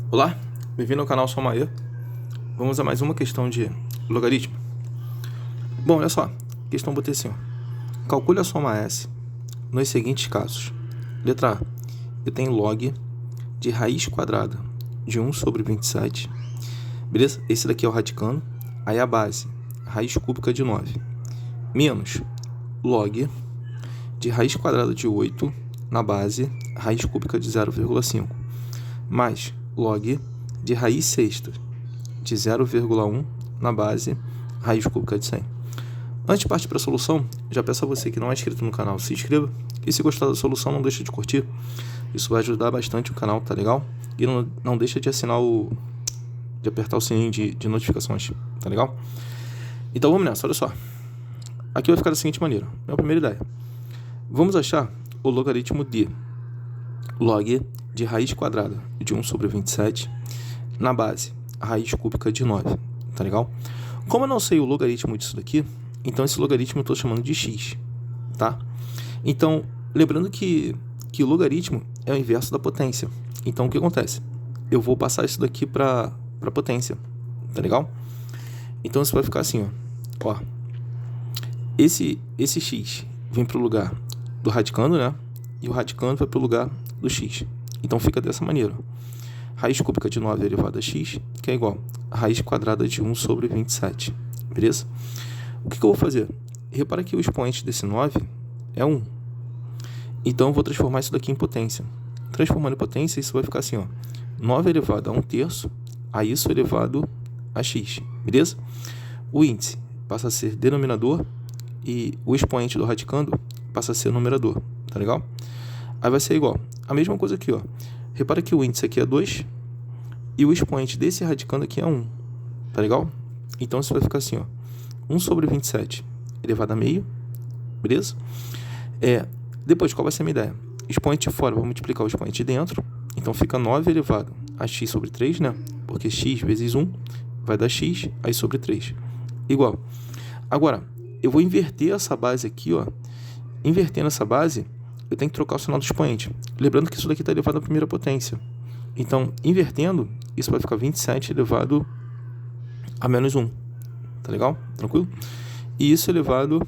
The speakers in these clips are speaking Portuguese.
Olá, bem-vindo ao canal Somaê. Vamos a mais uma questão de logaritmo. Bom, olha só, questão botei assim, ó. Calcule a soma S nos seguintes casos. Letra A, eu tenho log de raiz quadrada de 1 sobre 27. Beleza? Esse daqui é o radicando. Aí a base, raiz cúbica de 9. Menos log de raiz quadrada de 8 na base, raiz cúbica de 0,5. Mais log de raiz sexta de 0,1 na base, raiz cúbica de 100. Antes de partir para a solução, já peço a você que não é inscrito no canal, se inscreva. E se gostar da solução, não deixa de curtir. Isso vai ajudar bastante o canal, tá legal? E não deixa de assinar de apertar o sininho de notificações, tá legal? Então vamos nessa, olha só. Aqui vai ficar da seguinte maneira. Minha primeira ideia. Vamos achar o logaritmo de log de raiz quadrada de 1 sobre 27 na base, raiz cúbica de 9, tá legal? Como eu não sei o logaritmo disso daqui, então esse logaritmo eu estou chamando de x, tá? Então, lembrando que o logaritmo é o inverso da potência. Então, o que acontece? Eu vou passar isso daqui para potência, tá legal? Então, isso vai ficar assim, ó. Esse x vem para o lugar do radicando, né? E o radicando vai para o lugar do x. Então, fica dessa maneira. Raiz cúbica de 9 elevado a x, que é igual a raiz quadrada de 1 sobre 27. Beleza? O que eu vou fazer? Repara que o expoente desse 9 é 1. Então, eu vou transformar isso daqui em potência. Transformando em potência, isso vai ficar assim, ó. 9 elevado a 1/3, a isso elevado a x. Beleza? O índice passa a ser denominador e o expoente do radicando passa a ser numerador. Tá legal? Aí vai ser igual. A mesma coisa aqui, ó. Repara que o índice aqui é 2 e o expoente desse radicando aqui é 1. Tá legal? Então, isso vai ficar assim, ó. 1 sobre 27 elevado a meio. Beleza? Depois, qual vai ser a minha ideia? Expoente de fora, vou multiplicar o expoente de dentro. Então, fica 9 elevado a x sobre 3, né? Porque x vezes 1 vai dar x, aí sobre 3. Igual. Agora, eu vou inverter essa base aqui, ó. Invertendo essa base, eu tenho que trocar o sinal do expoente. Lembrando que isso daqui está elevado à primeira potência. Então, invertendo, isso vai ficar 27 elevado a menos 1. Tá legal? Tranquilo? E isso elevado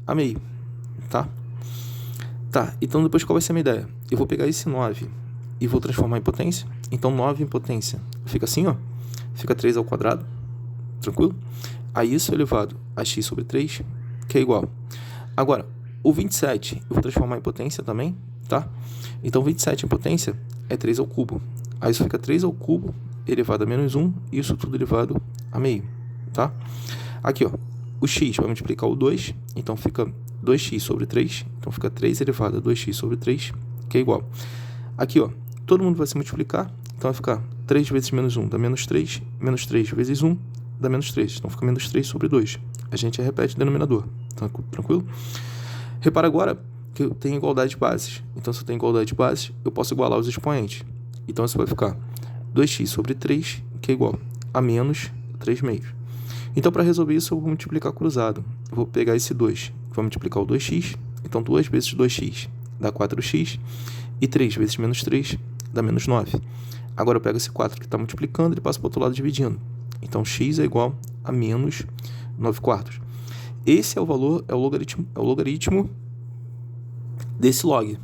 a meio. Tá? Tá, então depois qual vai ser a minha ideia? Eu vou pegar esse 9 e vou transformar em potência. Então, 9 em potência fica assim, ó. Fica 3 ao quadrado. Tranquilo? Aí isso elevado a x sobre 3, que é igual. Agora, o 27 eu vou transformar em potência também, tá? Então, 27 em potência é 3 ao cubo. Aí isso fica 3 ao cubo elevado a menos 1 e isso tudo elevado a meio, tá? Aqui, ó, o x vai multiplicar o 2, então fica 2x sobre 3. Então, fica 3 elevado a 2x sobre 3, que é igual. Aqui, ó, todo mundo vai se multiplicar, então vai ficar 3 vezes menos 1 dá menos 3, menos 3 vezes 1 dá menos 3. Então, fica menos 3 sobre 2. A gente repete o denominador, tranquilo? Repara agora que eu tenho igualdade de bases. Então, se eu tenho igualdade de bases, eu posso igualar os expoentes. Então, isso vai ficar 2x sobre 3, que é igual a menos 3 meios. Então, para resolver isso, eu vou multiplicar cruzado. Eu vou pegar esse 2, vou multiplicar o 2x. Então, 2 vezes 2x dá 4x. E 3 vezes menos 3 dá menos 9. Agora, eu pego esse 4 que está multiplicando e passo para o outro lado dividindo. Então, x é igual a menos 9 quartos. Esse é o valor, é o logaritmo desse log.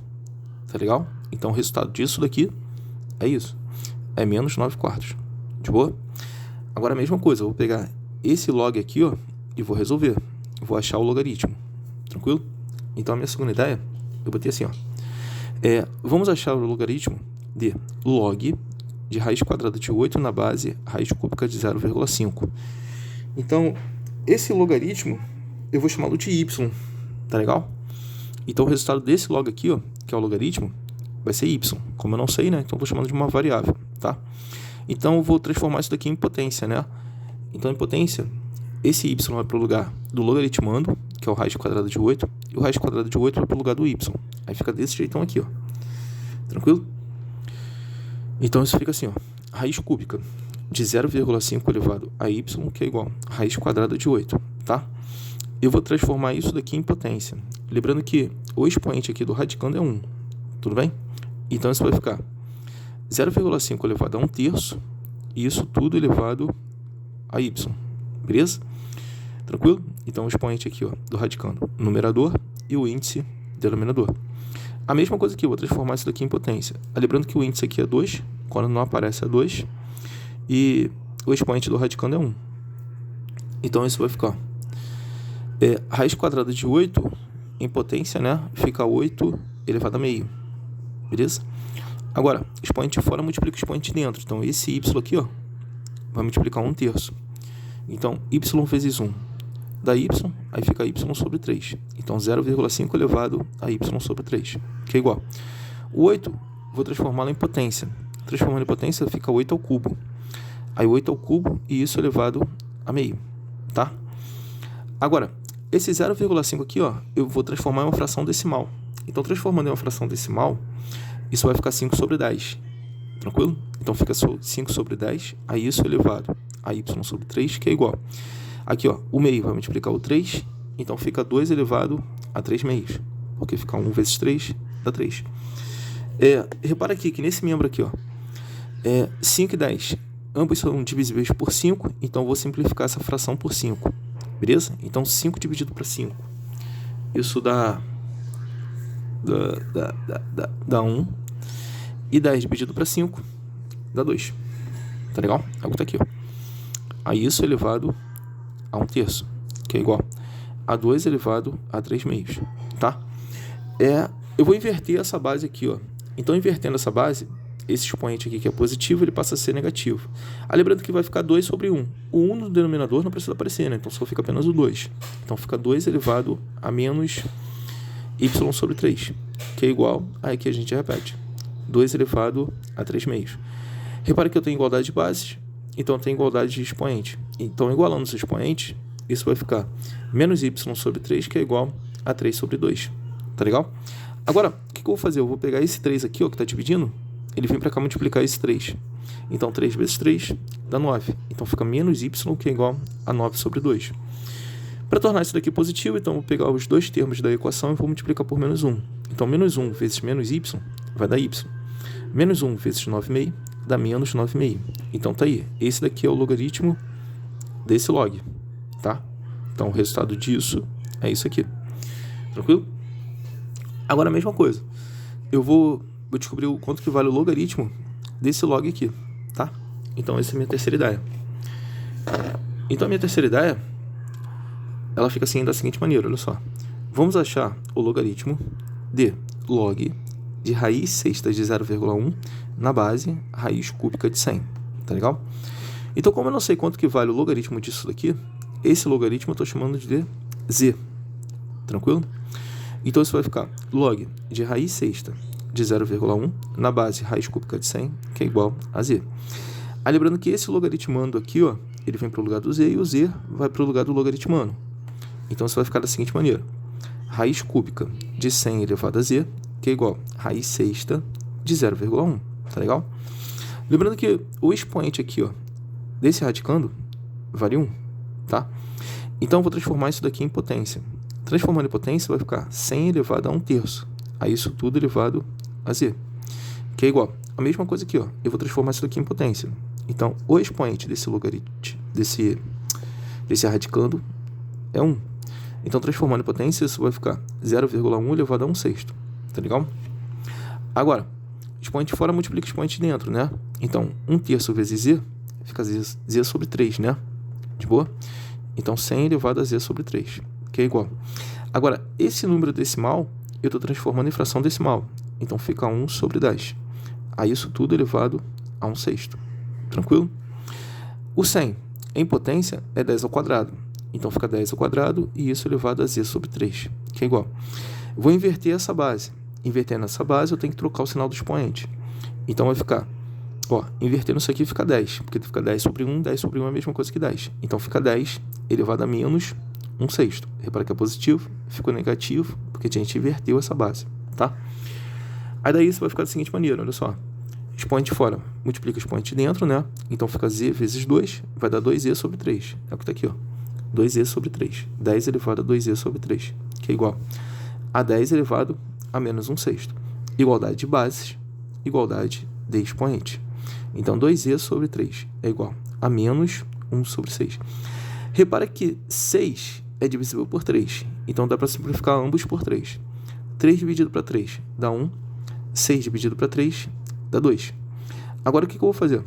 Tá legal? Então, o resultado disso daqui é isso. É menos 9 quartos. De boa? Agora, a mesma coisa. Eu vou pegar esse log aqui, ó, e vou resolver. Eu vou achar o logaritmo. Tranquilo? Então, a minha segunda ideia, eu botei assim, ó. Vamos achar o logaritmo de log de raiz quadrada de 8 na base, raiz cúbica de 0,5. Então, esse logaritmo, eu vou chamá-lo de y. Tá legal? Então, o resultado desse log aqui, ó, que é o logaritmo, vai ser y. Como eu não sei, né? Então, eu estou chamando de uma variável, tá? Então, eu vou transformar isso daqui em potência, né? Então, em potência, esse y vai para o lugar do logaritmando, que é o raiz quadrada de 8, e o raiz quadrada de 8 vai para o lugar do y. Aí fica desse jeitão aqui, ó. Tranquilo? Então, isso fica assim, ó. Raiz cúbica de 0,5 elevado a y, que é igual a raiz quadrada de 8, tá? Eu vou transformar isso daqui em potência. Lembrando que o expoente aqui do radicando é 1. Tudo bem? Então, isso vai ficar 0,5 elevado a 1/3, e isso tudo elevado a y, beleza? Tranquilo? Então, o expoente aqui, ó, do radicando, numerador, e o índice, denominador. A mesma coisa aqui, eu vou transformar isso daqui em potência. Lembrando que o índice aqui é 2, quando não aparece é 2, e o expoente do radicando é 1. Então, isso vai ficar raiz quadrada de 8, em potência, né, fica 8 elevado a meio, beleza? Agora, expoente fora multiplica o expoente dentro. Então, esse y aqui, ó, vai multiplicar 1/3. Então, y vezes 1 dá y, aí fica y sobre 3. Então, 0,5 elevado a y sobre 3, que é igual. O 8, vou transformá-lo em potência. Transformando em potência, fica 8 ao cubo. Aí, 8 ao cubo e isso elevado a meio, tá? Agora, esse 0,5 aqui, ó, eu vou transformar em uma fração decimal. Então, transformando em uma fração decimal, isso vai ficar 5 sobre 10. Tranquilo? Então, fica 5 sobre 10, a isso elevado a y sobre 3, que é igual. Aqui, ó, o meio vai multiplicar o 3, então fica 2 elevado a 3 meios, porque fica 1 vezes 3 dá 3. Repara aqui que nesse membro aqui, ó, 5 e 10, ambos são divisíveis por 5, então eu vou simplificar essa fração por 5, beleza? Então, 5 dividido para 5, isso dá 1, e 10 dividido para 5 dá 2, tá legal? É o que tá aqui, ó. Aí isso elevado a 1/3, que é igual a 2 elevado a 3 meios, tá? Eu vou inverter essa base aqui, ó. Então, invertendo essa base, esse expoente aqui que é positivo, ele passa a ser negativo. Lembrando que vai ficar 2 sobre 1. O 1 no denominador não precisa aparecer, né? Então, só fica apenas o 2. Então, fica 2 elevado a menos y sobre 3, que é igual, aí aqui a gente repete, 2 elevado a 3 meios. Repare que eu tenho igualdade de bases, então eu tenho igualdade de expoente. Então, igualando os expoentes, isso vai ficar menos y sobre 3, que é igual a 3 sobre 2. Tá legal? Agora, o que eu vou fazer? Eu vou pegar esse 3 aqui, ó, que está dividindo, ele vem para cá multiplicar esse 3. Então, 3 vezes 3 dá 9. Então, fica menos y, que é igual a 9 sobre 2. Para tornar isso daqui positivo, então, eu vou pegar os dois termos da equação e vou multiplicar por menos 1. Então, menos 1 vezes menos y vai dar y. Menos 1 vezes 9,5 dá menos 9,5. Então, tá aí. Esse daqui é o logaritmo desse log, tá? Então, o resultado disso é isso aqui. Tranquilo? Agora, a mesma coisa. Eu vou descobrir o quanto que vale o logaritmo desse log aqui, tá? Então, essa é a minha terceira ideia. Então, a minha terceira ideia, ela fica assim da seguinte maneira, olha só. Vamos achar o logaritmo de log de raiz sexta de 0,1 na base raiz cúbica de 100, tá legal? Então, como eu não sei quanto que vale o logaritmo disso daqui, esse logaritmo eu estou chamando de z, tranquilo? Então, isso vai ficar log de raiz sexta de 0,1 na base raiz cúbica de 100, que é igual a z. Aí, lembrando que esse logaritmando aqui, ó, ele vem para o lugar do z e o z vai para o lugar do logaritmando. Então, isso vai ficar da seguinte maneira. Raiz cúbica de 100 elevado a z, que é igual a raiz sexta de 0,1. Tá legal? Lembrando que o expoente aqui, ó, desse radicando vale 1. Tá? Então, eu vou transformar isso daqui em potência. Transformando em potência, vai ficar 100 elevado a 1/3. Aí, isso tudo elevado a z, que é igual. A mesma coisa aqui, ó. Eu vou transformar isso daqui em potência. Então, o expoente desse logaritmo, desse radicando é 1. Então, transformando em potência, isso vai ficar 0,1 elevado a 1/6. Tá legal? Agora, expoente fora multiplica expoente dentro, né? Então, 1/3 vezes z fica z sobre 3, né? De boa? Então, 100 elevado a z sobre 3, que é igual. Agora, esse número decimal, eu estou transformando em fração decimal. Então, fica 1 sobre 10. Aí, isso tudo elevado a 1/6. Tranquilo? O 100 em potência é 10 ao quadrado. Então, fica 10 ao quadrado e isso elevado a z sobre 3, que é igual. Vou inverter essa base. Invertendo essa base, eu tenho que trocar o sinal do expoente. Então, vai ficar, ó, invertendo isso aqui fica 10, porque fica 10 sobre 1, 10 sobre 1 é a mesma coisa que 10. Então, fica 10 elevado a menos 1/6. Repara que é positivo, ficou negativo, porque a gente inverteu essa base, tá? Aí, daí, isso vai ficar da seguinte maneira, olha só. Expoente fora multiplica expoente dentro, né? Então, fica z vezes 2, vai dar 2z sobre 3. É o que tá aqui, ó. 2z sobre 3. 10 elevado a 2z sobre 3, que é igual a 10 elevado a menos 1/6. Igualdade de bases, igualdade d expoente. Então, 2e sobre 3 é igual a menos 1 sobre 6. Repara que 6 é divisível por 3. Então, dá para simplificar ambos por 3. 3 dividido para 3 dá 1. 6 dividido para 3 dá 2. Agora, o que eu vou fazer?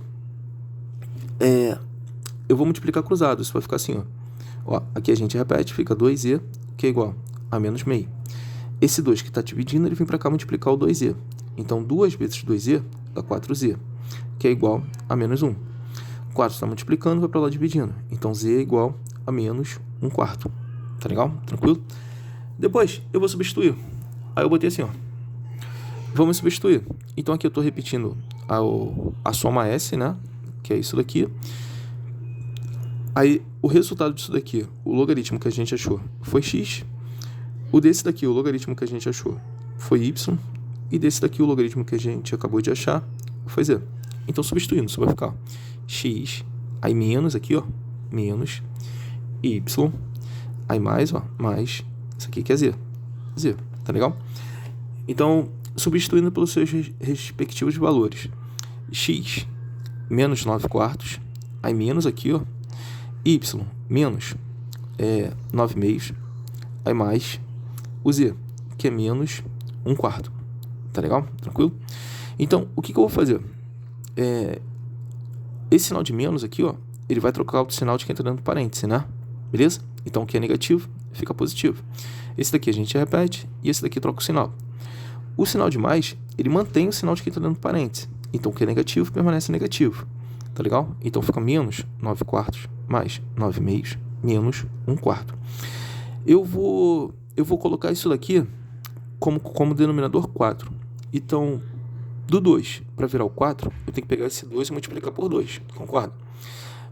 Eu vou multiplicar cruzado. Isso vai ficar assim, ó. Aqui a gente repete, fica 2e, que é igual a menos meio. Esse 2 que está dividindo, ele vem para cá multiplicar o 2e. Então, 2 vezes 2e dá 4z, que é igual a menos 1. 4 está multiplicando, vai para lá dividindo. Então, z é igual a menos 1/4. Tá legal? Tranquilo? Depois, eu vou substituir. Aí eu botei assim, ó. Vamos substituir. Então, aqui eu estou repetindo a soma S, né? Que é isso daqui. Aí, o resultado disso daqui, o logaritmo que a gente achou, foi x. O desse daqui, o logaritmo que a gente achou, foi y. E desse daqui, o logaritmo que a gente acabou de achar, foi z. Então, substituindo, isso vai ficar x, aí menos aqui, ó, menos y, aí mais, ó, mais, isso aqui que é z. Z, tá legal? Então, substituindo pelos seus respectivos valores. X, menos 9/4, aí menos aqui, ó, y, menos 9/2, aí mais o z, que é menos 1/4. Tá legal? Tranquilo? Então, o que eu vou fazer? Esse sinal de menos aqui, ó, ele vai trocar o sinal de quem está dentro do parêntese, né? Beleza? Então, o que é negativo fica positivo. Esse daqui a gente repete e esse daqui troca o sinal. O sinal de mais, ele mantém o sinal de quem está dentro do parêntese. Então, o que é negativo permanece negativo. Tá legal? Então, fica menos 9/4 mais 9/2 menos 1/4. Eu vou colocar isso daqui como denominador 4. Então, do 2 para virar o 4, eu tenho que pegar esse 2 e multiplicar por 2. Concorda?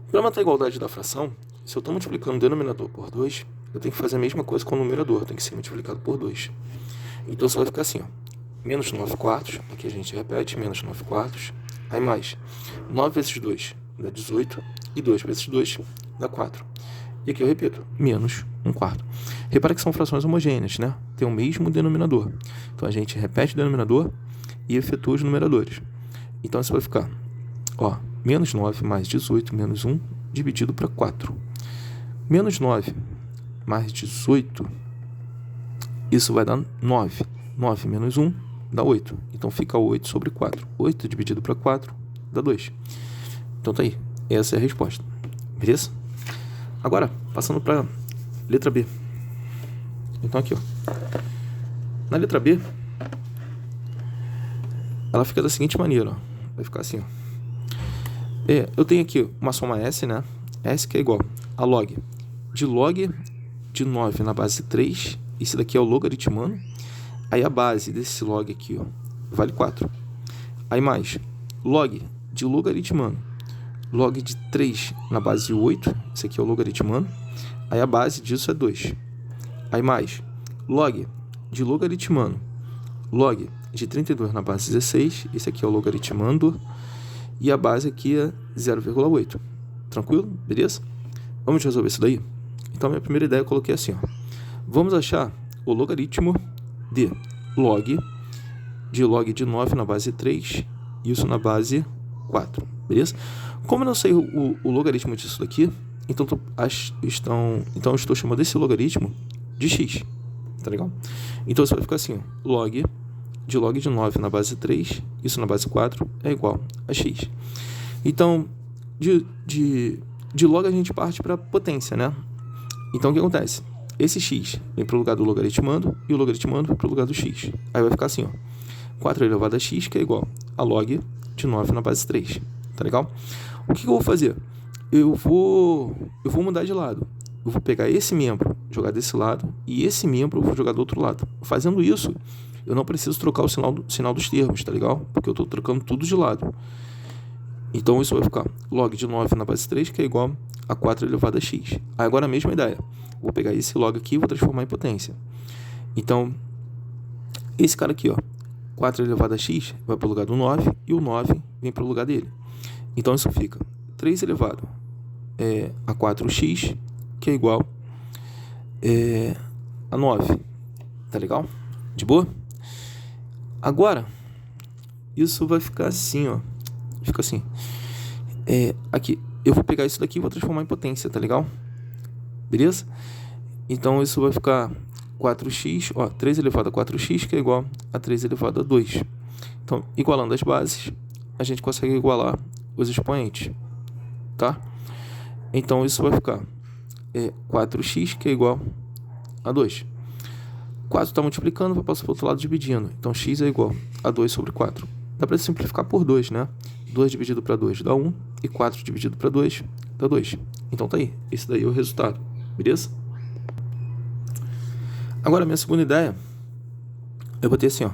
Para manter a igualdade da fração, se eu estou multiplicando o denominador por 2, eu tenho que fazer a mesma coisa com o numerador. Tem que ser multiplicado por 2. Então, isso vai ficar assim, ó. Menos 9/4, aqui a gente repete, menos 9/4, aí mais 9 vezes 2 dá 18, e 2 vezes 2 dá 4. E aqui eu repito, menos 1/4. Repara que são frações homogêneas, né? Tem o mesmo denominador. Então, a gente repete o denominador e efetua os numeradores. Então, isso vai ficar, ó, menos 9 mais 18 menos 1 dividido para 4. Menos 9 mais 18, isso vai dar 9. 9 menos 1 dá 8. Então, fica 8 sobre 4. 8 dividido para 4 dá 2. Então, tá aí. Essa é a resposta. Beleza? Agora, passando para letra B. Então, aqui, ó. Na letra B, ela fica da seguinte maneira, ó. Vai ficar assim, ó. Eu tenho aqui uma soma S, né? S que é igual a log de 9 na base 3. Esse daqui é o logaritmano. Aí a base desse log aqui, ó, vale 4. Aí mais log de logaritmano. Log de 3 na base 8. Esse aqui é o logaritmano. Aí a base disso é 2. Aí mais log de logaritmano. Log de 32 na base 16. Esse aqui é o logaritmando. E a base aqui é 0,8. Tranquilo? Beleza? Vamos resolver isso daí? Então, minha primeira ideia eu coloquei assim, ó. Vamos achar o logaritmo de log de 9 na base 3, isso na base 4, beleza? Como eu não sei o logaritmo disso daqui, então eu estou chamando esse logaritmo de x, tá legal? Então, isso vai ficar assim, ó, log de 9 na base 3, isso na base 4, é igual a x. Então, de log a gente parte para potência, né? Então, o que acontece? Esse x vem para o lugar do logaritmando e o logaritmando vem para o lugar do x. Aí vai ficar assim, ó. 4 elevado a x, que é igual a log de 9 na base 3. Tá legal? O que eu vou fazer? Eu vou mudar de lado. Eu vou pegar esse membro, jogar desse lado, e esse membro eu vou jogar do outro lado. Fazendo isso, eu não preciso trocar o sinal dos termos, tá legal? Porque eu estou trocando tudo de lado. Então, isso vai ficar log de 9 na base 3, que é igual a 4 elevado a x. Aí, agora a mesma ideia. Vou pegar esse log aqui e vou transformar em potência. Então, esse cara aqui, ó, 4 elevado a x vai para o lugar do 9 e o 9 vem para o lugar dele. Então, isso fica 3 elevado a 4x, que é igual a 9. Tá legal? De boa? Agora, isso vai ficar assim, ó. Fica assim. Aqui, eu vou pegar isso daqui e vou transformar em potência, tá legal? Beleza? Então, isso vai ficar 4x, ó, 3 elevado a 4x, que é igual a 3 elevado a 2. Então, igualando as bases, a gente consegue igualar os expoentes, tá? Então, isso vai ficar 4x, que é igual a 2. 4 está multiplicando, vai passar para o outro lado dividindo. Então, x é igual a 2 sobre 4. Dá para simplificar por 2, né? 2 dividido para 2 dá 1, e 4 dividido para 2 dá 2. Então, tá aí. Esse daí é o resultado, beleza? Agora, minha segunda ideia, eu botei assim, ó.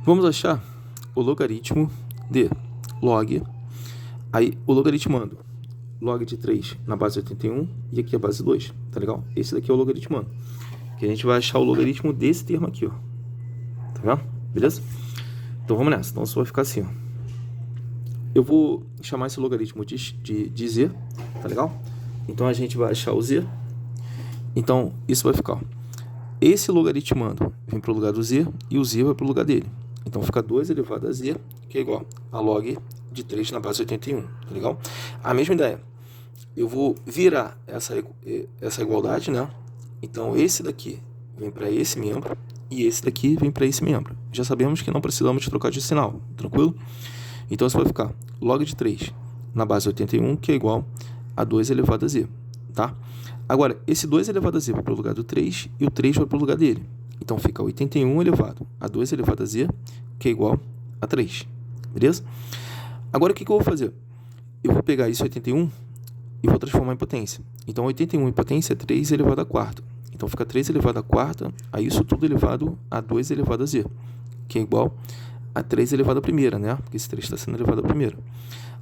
Vamos achar o logaritmo de log. Aí, o logaritmando log de 3 na base 81 e aqui a base 2, tá legal? Esse daqui é o logaritmando. Que a gente vai achar o logaritmo desse termo aqui, ó. Tá vendo? Beleza? Então, vamos nessa. Então, isso vai ficar assim, ó. Eu vou chamar esse logaritmo de z, tá legal? Então, a gente vai achar o z. Então, isso vai ficar, ó. Esse logaritmando vem para o lugar do z e o z vai para o lugar dele. Então, fica 2 elevado a z, que é igual a log de 3 na base 81, tá legal? A mesma ideia. Eu vou virar essa igualdade, né? Então, esse daqui vem para esse membro e esse daqui vem para esse membro. Já sabemos que não precisamos trocar de sinal, tranquilo? Então, isso vai ficar log de 3 na base 81, que é igual a 2 elevado a z, tá? Agora, esse 2 elevado a z vai para o lugar do 3 e o 3 vai para o lugar dele. Então, fica 81 elevado a 2 elevado a z, que é igual a 3, beleza? Agora, o que eu vou fazer? Eu vou pegar esse 81 e vou transformar em potência. Então, 81 em potência é 3 elevado a quarta. Então, fica 3 elevado a quarta, a isso tudo elevado a 2 elevado a z, que é igual a 3 elevado a primeira, né? Porque esse 3 está sendo elevado a primeira.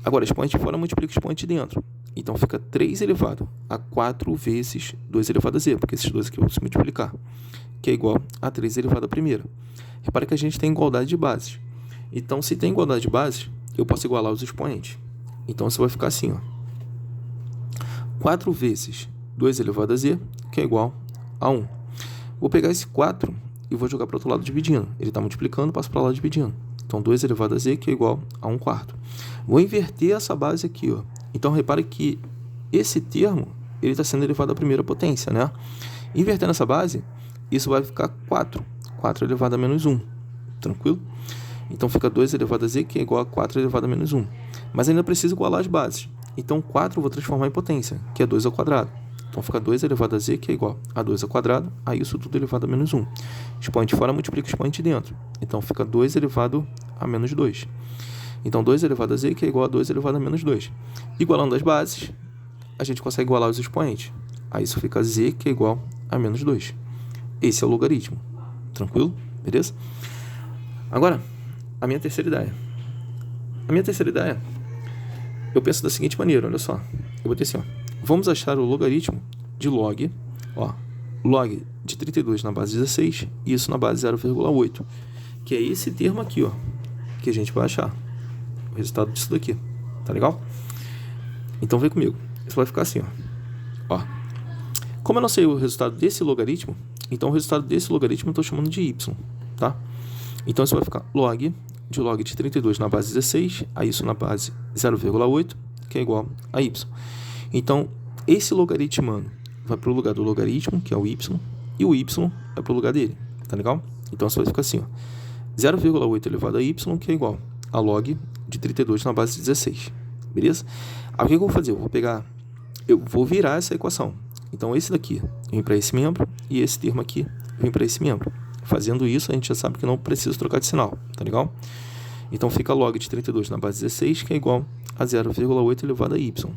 Agora, expoente fora multiplica o expoente dentro. Então, fica 3 elevado a 4 vezes 2 elevado a z, porque esses dois aqui vão se multiplicar, que é igual a 3 elevado a primeira. Repare que a gente tem igualdade de bases. Então, se tem igualdade de bases, eu posso igualar os expoentes. Então, isso vai ficar assim, ó. 4 vezes 2 elevado a z, que é igual a 1. Vou pegar esse 4 e vou jogar para o outro lado dividindo. Ele está multiplicando, passo para lá dividindo. Então, 2 elevado a z, que é igual a 1 quarto. Vou inverter essa base aqui, ó. Então, repare que esse termo, ele está sendo elevado à primeira potência, né? Invertendo essa base, isso vai ficar 4. 4 elevado a menos 1. Tranquilo? Então, fica 2 elevado a z, que é igual a 4 elevado a menos 1. Mas ainda preciso igualar as bases. Então, 4 eu vou transformar em potência, que é 2 ao quadrado. Então, fica 2 elevado a z, que é igual a 2 ao quadrado, a isso tudo elevado a menos 1. Expoente fora multiplica o expoente dentro. Então, fica 2 elevado a menos 2. Então, 2 elevado a z, que é igual a 2 elevado a menos 2. Igualando as bases, a gente consegue igualar os expoentes. Aí, isso fica z, que é igual a menos 2. Esse é o logaritmo. Tranquilo? Beleza? Agora, a minha terceira ideia. A minha terceira ideia, eu penso da seguinte maneira, olha só. Eu botei assim, ó. Vamos achar o logaritmo de log, ó, log de 32 na base 16 e isso na base 0,8, que é esse termo aqui, ó, que a gente vai achar o resultado disso daqui, tá legal? Então vem comigo, isso vai ficar assim, ó. Como eu não sei o resultado desse logaritmo, então o resultado desse logaritmo eu estou chamando de y, tá? Então isso vai ficar log de 32 na base 16 a isso na base 0,8, que é igual a y. Então, esse logaritmando vai para o lugar do logaritmo, que é o y, e o y vai para o lugar dele, tá legal? Então, isso vai ficar assim, ó. 0,8 elevado a y, que é igual a log de 32 na base 16, beleza? Aí, o que eu vou fazer? Eu vou virar essa equação. Então, esse daqui vem para esse membro, e esse termo aqui vem para esse membro. Fazendo isso, a gente já sabe que não precisa trocar de sinal, tá legal? Então, fica log de 32 na base 16, que é igual a 0,8 elevado a y.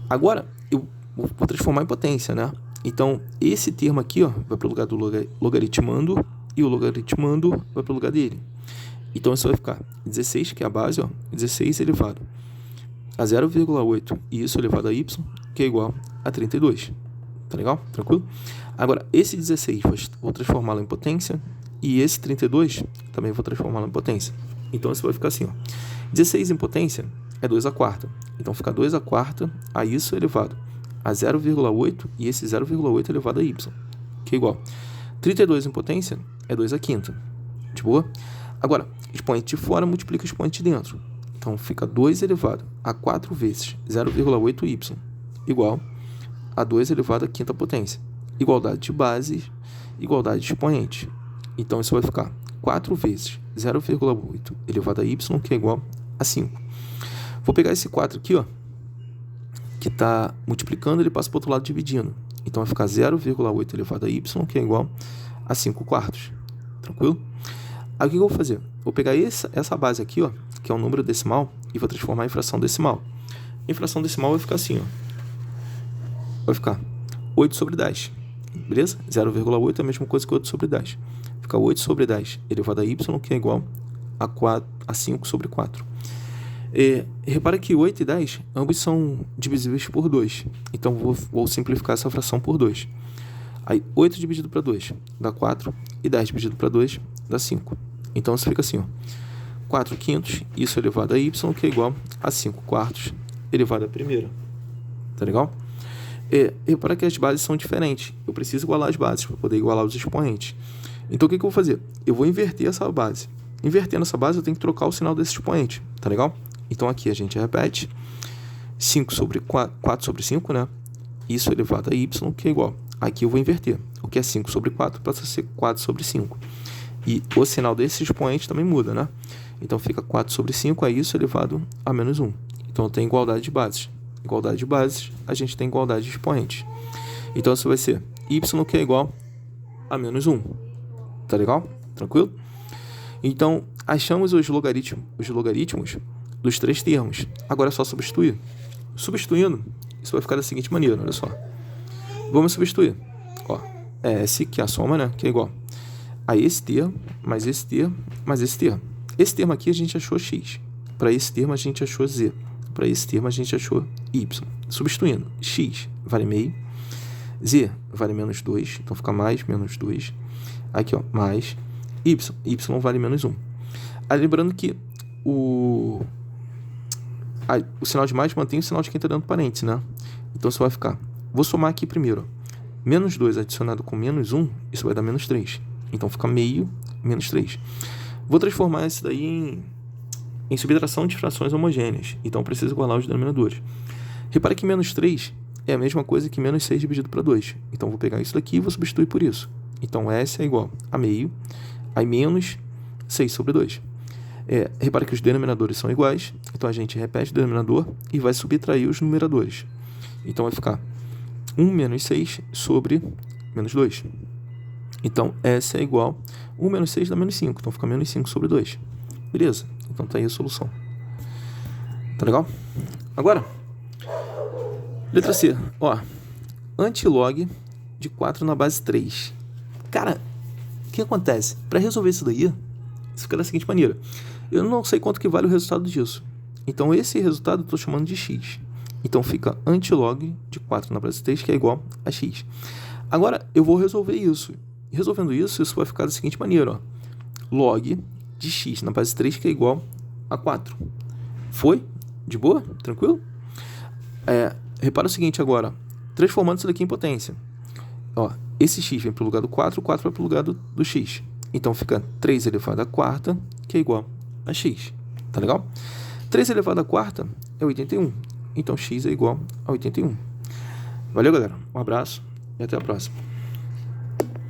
Agora, eu vou transformar em potência, né? Então, esse termo aqui, ó, vai para o lugar do logaritmando, e o logaritmando vai para o lugar dele. Então, isso vai ficar 16, que é a base, ó, 16 elevado a 0,8, e isso elevado a y, que é igual a 32. Tá legal? Tranquilo? Agora, esse 16 vou transformá-lo em potência, e esse 32 também vou transformá-lo em potência. Então, isso vai ficar assim, ó. 16 em potência é 2 à quarta. Então, fica 2 à quarta a isso elevado a 0,8 e esse 0,8 elevado a y, que é igual. 32 em potência é 2 à quinta. De boa? Agora, expoente de fora multiplica expoente de dentro. Então, fica 2 elevado a 4 vezes 0,8y igual a 2 elevado à quinta potência. Igualdade de bases, igualdade de expoente. Então, isso vai ficar 4 vezes 0,8 elevado a y, que é igual a 5. Vou pegar esse 4 aqui, ó, que está multiplicando, ele passa para o outro lado dividindo. Então, vai ficar 0,8 elevado a y, que é igual a 5 quartos. Tranquilo? Aí, o que eu vou fazer? Vou pegar essa base aqui, ó, que é um número decimal, e vou transformar em fração decimal. Em fração decimal vai ficar assim, ó. Vai ficar 8 sobre 10. Beleza? 0,8 é a mesma coisa que 8 sobre 10. Fica 8 sobre 10 elevado a y, que é igual a 5 sobre 4. Repara que 8 e 10, ambos são divisíveis por 2. Então, vou simplificar essa fração por 2. Aí, 8 dividido para 2 dá 4, e 10 dividido para 2 dá 5. Então, isso fica assim, ó. 4 quintos, isso elevado a y, que é igual a 5 quartos elevado à primeira. Tá legal? Repara que as bases são diferentes. Eu preciso igualar as bases para poder igualar os expoentes. Então, o que eu vou fazer? Eu vou inverter essa base. Invertendo essa base, eu tenho que trocar o sinal desse expoente. Tá legal? Então, aqui a gente repete. 5 sobre 4 sobre 5, né? Isso elevado a y, que é igual. Aqui eu vou inverter. O que é 5 sobre 4 passa a ser 4 sobre 5. E o sinal desse expoente também muda, né? Então, fica 4 sobre 5 é isso elevado a menos 1. Então, eu tenho igualdade de bases. Igualdade de bases, a gente tem igualdade de expoentes. Então, isso vai ser y, que é igual a menos 1. Tá legal? Tranquilo? Então, achamos os logaritmos dos 3 termos. Agora é só substituir. Substituindo, isso vai ficar da seguinte maneira, olha só. Vamos substituir. Ó, S, que é a soma, né? Que é igual a esse termo, mais esse termo, mais esse termo. Esse termo aqui a gente achou x. Para esse termo a gente achou z. Para esse termo a gente achou y. Substituindo, x vale meio, z vale menos 2, então fica mais menos 2. Aqui, ó, mais y vale menos 1. Aí, lembrando que o sinal de mais mantém o sinal de quem está dentro do parênteses, né? Então, isso vai ficar... Vou somar aqui primeiro, ó. Menos 2 adicionado com menos 1, isso vai dar menos 3. Então, fica meio menos 3. Vou transformar isso daí em subtração de frações homogêneas. Então, preciso igualar os denominadores. Repara que menos 3 é a mesma coisa que menos 6 dividido para 2. Então, vou pegar isso daqui e vou substituir por isso. Então, S é igual a meio, aí menos 6 sobre 2. Repara que os denominadores são iguais. Então, a gente repete o denominador e vai subtrair os numeradores. Então, vai ficar 1 menos 6 sobre menos 2. Então, S é igual a 1 menos 6 dá menos 5. Então, fica menos 5 sobre 2. Beleza? Então, tá aí a solução. Tá legal? Agora, letra C. Ó, antilog de 4 na base 3. Cara, o que acontece? Para resolver isso daí, isso fica da seguinte maneira. Eu não sei quanto que vale o resultado disso. Então, esse resultado eu estou chamando de x. Então, fica antilog de 4 na base 3, que é igual a x. Agora, eu vou resolver isso. Resolvendo isso, isso vai ficar da seguinte maneira, ó. Log de x na base 3, que é igual a 4. Foi? De boa? Tranquilo? Repara o seguinte agora. Transformando isso daqui em potência. Ó, esse x vem para o lugar do 4, o 4 vai para o lugar do x. Então, fica 3 elevado à quarta, que é igual a x. Tá legal? 3 elevado à quarta é 81. Então, x é igual a 81. Valeu, galera. Um abraço e até a próxima.